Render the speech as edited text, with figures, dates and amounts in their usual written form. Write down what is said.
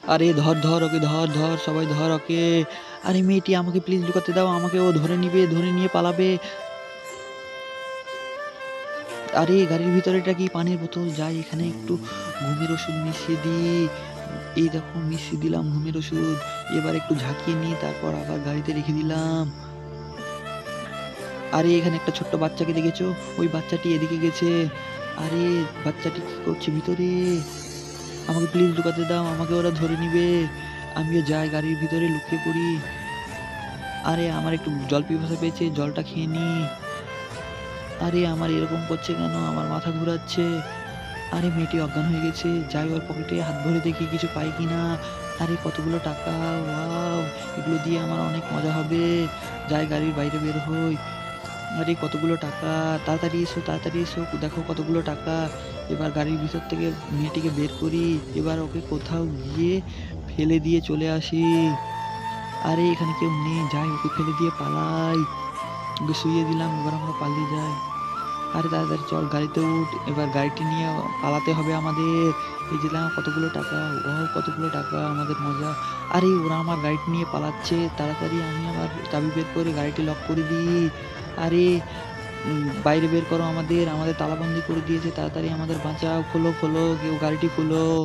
আরে ধর, ধর ওকে ধর, ধর সবাই ধর ওকে। আরে মেয়েটি আমাকে প্লিজ লুকাতে দাও, আমাকে ও ধরে নিবে, ধরে নিয়ে পালাবে। আরে গাড়ির ভিতরে এটা কি পানির বোতল? যাই এখানে একটু ঘুমের ওষুধ মিশিয়ে দিই। এই দেখো মিশিয়ে দিলাম ঘুমের ওষুধ। এবার একটু ঝাঁকিয়ে নিই, তারপর আবার গাড়িতে রেখে দিলাম। আরে এখানে একটা ছোট্ট বাচ্চাকে দেখেছো? ওই বাচ্চাটি এদিকে গেছে। আরে বাচ্চাটি কি করছে ভিতরে? আমাকে প্লিজ লুকাতে দাও, আমাকে ওরা ধরে নিবে। আমিও যাই গাড়ির ভিতরে লুকিয়ে পড়ি। আরে আমার একটু জল পিপাসা পেয়েছে, জলটা খেয়ে নিই। আরে আমার এরকম করছে কেন? আমার মাথা ঘুরাচ্ছে। আরে মেয়েটি অজ্ঞান হয়ে গেছে। যাই ওর পকেটে হাত ভরে দেখি কিছু পাই কিনা। আরে কতগুলো টাকা! ওয়াও! এগুলো দিয়ে আমার অনেক মজা হবে। যাই গাড়ির বাইরে বের হই। আরে কতগুলো টাকা! তাড়াতাড়ি এসো, তাড়াতাড়ি এসো। দেখো কতগুলো টাকা। এবার গাড়ির ভিতর থেকে মেয়েটিকে বের করি। এবার ওকে কোথাও গিয়ে ফেলে দিয়ে চলে আসি। আরে এখানে কেউ নেই। যাই ওকে ফেলে দিয়ে পালাই। ওকে শুইয়ে দিলাম। এবার আমরা পালিয়ে যাই। আরে তাড়াতাড়ি চল গাড়িতে উঠ। এবার গাড়িটি নিয়ে পালাতে হবে আমাদের। এই যে দেখো কতগুলো টাকা। ওয়াও! কতগুলো টাকা, আমাদের মজা। আরে ওরা আমার গাড়িটি নিয়ে পালাচ্ছে। তাড়াতাড়ি আমি আমার চাবি বের করে গাড়িটি লক করে দিই। আরে বাইরে বের করো আমাদের। আমাদের তালাবন্দি করে দিয়েছে। তাড়াতাড়ি আমাদের বাঁচাও। খোলো, খোলো। কেউ গাড়িটি খোলো।